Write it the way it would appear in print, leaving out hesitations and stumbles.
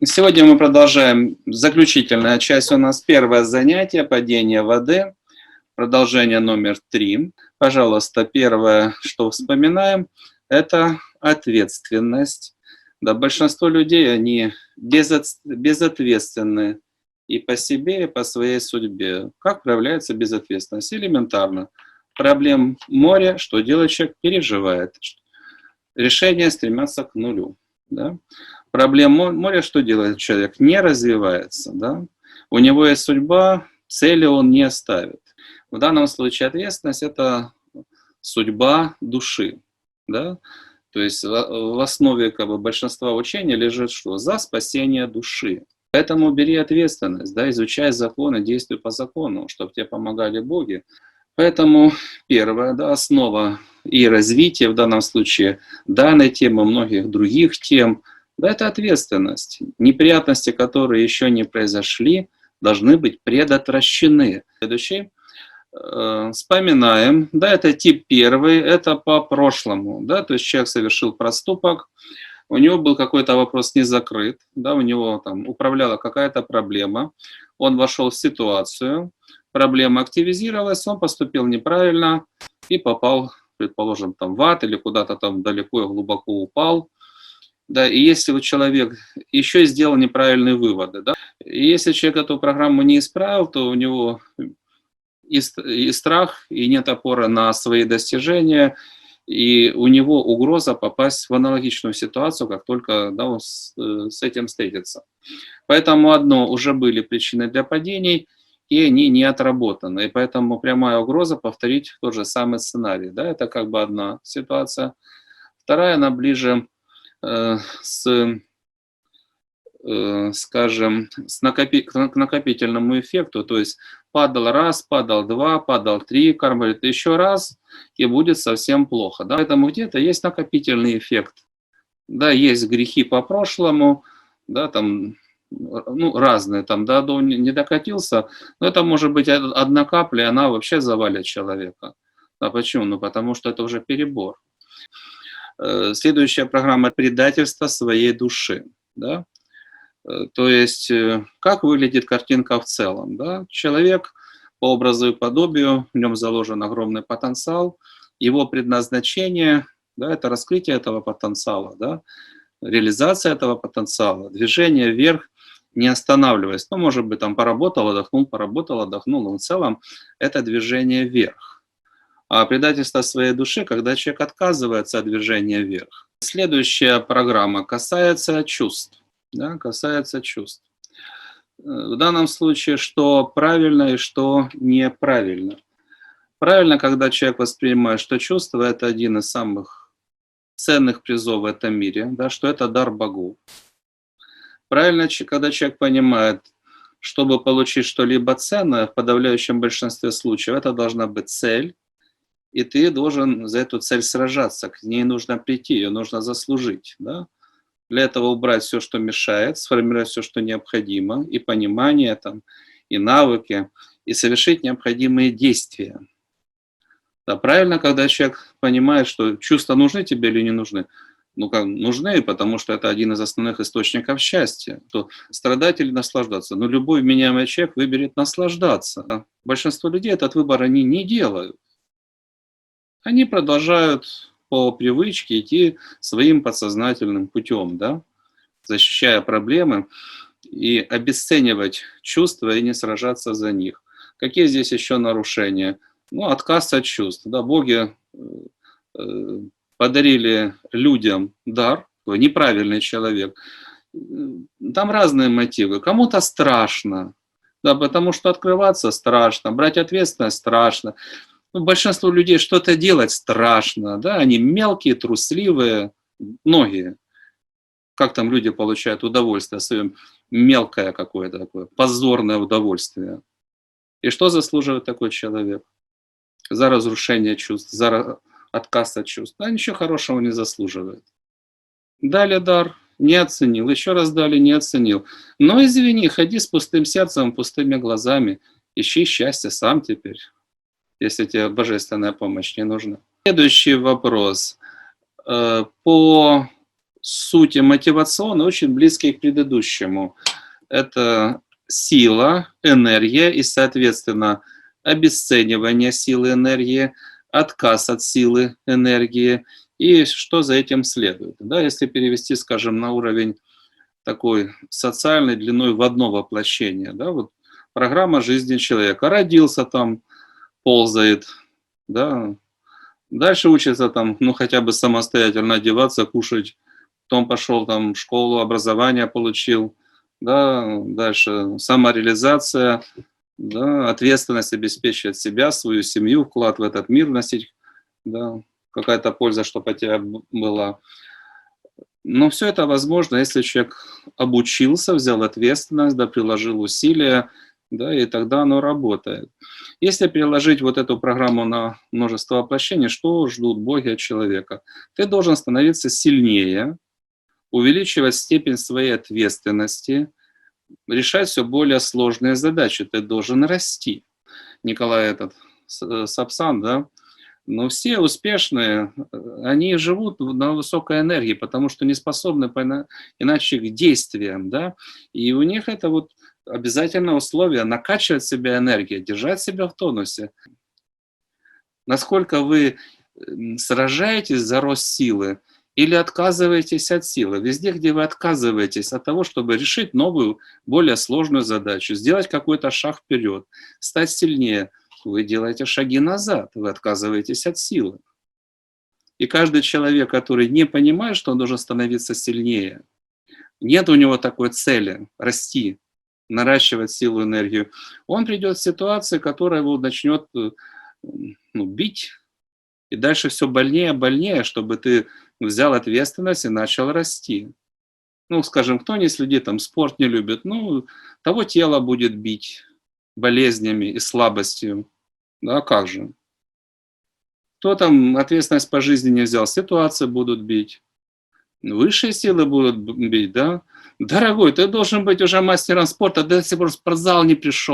Сегодня мы продолжаем. Заключительная часть у нас первое занятие падение воды. Продолжение номер 3. Пожалуйста, первое, что вспоминаем, это ответственность. Да, большинство людей, они безответственны и по себе, и по своей судьбе. Как проявляется безответственность? Элементарно. Проблем море, что делает человек? Переживает. Решения стремятся к нулю. Да? Проблем моря, что делает человек? Не развивается. Да? У него есть судьба, цели он не ставит. В данном случае ответственность – это судьба души. Да? То есть в основе большинства учений лежит что? За спасение души. Поэтому бери ответственность, да, изучай законы, действуй по закону, чтобы тебе помогали боги. Поэтому первая, да, основа и развития в данном случае данной темы, многих других тем, да, это ответственность. Неприятности, которые еще не произошли, должны быть предотвращены. Следующий. Вспоминаем, да, это тип первый, это по прошлому, да, то есть человек совершил проступок, у него был какой-то вопрос не закрыт, да, у него там управляла какая-то проблема, он вошел в ситуацию, проблема активизировалась, он поступил неправильно и попал, предположим, там в ад или куда-то там далеко и глубоко упал. Да, и если вот человек еще сделал неправильные выводы, да, и если человек эту программу не исправил, то у него и страх, и нет опоры на свои достижения, и у него угроза попасть в аналогичную ситуацию, как только, да, он с этим встретится. Поэтому одно, уже были причины для падений, и они не отработаны. И поэтому прямая угроза повторить тот же самый сценарий. Да, это как бы одна ситуация. Вторая, она ближе скажем, к накопительному эффекту, то есть падал раз, падал два, падал три, карма говорит еще раз, и будет совсем плохо. Да? Поэтому где-то есть накопительный эффект. Да, есть грехи по прошлому, да, там, ну, разные, там, да, не докатился, но это может быть одна капля, и она вообще завалит человека. А почему? Ну, потому что это уже перебор. Следующая программа – предательство своей души. Да? То есть, как выглядит картинка в целом? Да? Человек по образу и подобию, в нем заложен огромный потенциал, его предназначение, да, это раскрытие этого потенциала, да, реализация этого потенциала, движение вверх, не останавливаясь. Ну, может быть, там поработал, отдохнул, но в целом это движение вверх. А предательство своей души, когда человек отказывается от движения вверх. Следующая программа касается чувств. Да, касается чувств. В данном случае, что правильно и что неправильно. Правильно, когда человек воспринимает, что чувство – это один из самых ценных призов в этом мире, да, что это дар богов. Правильно, когда человек понимает, чтобы получить что-либо ценное, в подавляющем большинстве случаев, это должна быть цель, и ты должен за эту цель сражаться, к ней нужно прийти, ее нужно заслужить. Да? Для этого убрать все, что мешает, сформировать все, что необходимо, и понимание, там, и навыки, и совершить необходимые действия. Да, правильно, когда человек понимает, что чувства нужны тебе или не нужны. Ну, как нужны, потому что это один из основных источников счастья. То страдать или наслаждаться. Но любой вменяемый человек выберет наслаждаться. Да? Большинство людей этот выбор они не делают. Они продолжают по привычке идти своим подсознательным путем, да? Защищая проблемы и обесценивать чувства и не сражаться за них. Какие здесь еще нарушения? Ну, отказ от чувств. Да, боги подарили людям дар, неправильный человек. Там разные мотивы. Кому-то страшно, да, потому что открываться страшно, брать ответственность страшно. Ну, большинству людей что-то делать страшно, да, они мелкие, трусливые, многие. Как там люди получают удовольствие, свое мелкое какое-то такое, позорное удовольствие. И что заслуживает такой человек? За разрушение чувств, за отказ от чувств. Да, ничего хорошего не заслуживает. Дали дар, не оценил, еще раз дали, не оценил. Но извини, ходи с пустым сердцем, пустыми глазами, ищи счастье сам теперь, если тебе божественная помощь не нужна. Следующий вопрос. По сути мотивационные очень близкие к предыдущему. Это сила, энергия и, соответственно, обесценивание силы энергии, отказ от силы энергии и что за этим следует. Да, если перевести, скажем, на уровень такой социальной длиной в одно воплощение, да, вот программа жизни человека. Родился там, ползает, да, дальше учится там, ну, хотя бы самостоятельно одеваться, кушать, потом пошел там в школу, образование получил, да, дальше самореализация, да, ответственность обеспечивать себя, свою семью, вклад в этот мир вносить, да, какая-то польза, чтобы от тебя была. Но все это возможно, если человек обучился, взял ответственность, да, приложил усилия, да, и тогда оно работает. Если переложить вот эту программу на множество воплощений, что ждут боги от человека? Ты должен становиться сильнее, увеличивать степень своей ответственности, решать все более сложные задачи. Ты должен расти. Николай Сапсан, да, но все успешные, они живут на высокой энергии, потому что не способны иначе к действиям, да, и у них это вот обязательное условие накачивать себя энергией, держать себя в тонусе. Насколько вы сражаетесь за рост силы или отказываетесь от силы. Везде, где вы отказываетесь от того, чтобы решить новую, более сложную задачу, сделать какой-то шаг вперед, стать сильнее, вы делаете шаги назад, вы отказываетесь от силы. И каждый человек, который не понимает, что он должен становиться сильнее, нет у него такой цели расти, наращивать силу, энергию, он придет в ситуацию, которая его начнет бить, и дальше все больнее, больнее, чтобы ты взял ответственность и начал расти. Ну, скажем, кто не следит, там, спорт не любит, ну, того тело будет бить болезнями и слабостью. Да, как же? Кто там ответственность по жизни не взял, ситуации будут бить. Высшие силы будут бить, да? Дорогой, ты должен быть уже мастером спорта, до сих пор в спортзал не пришел.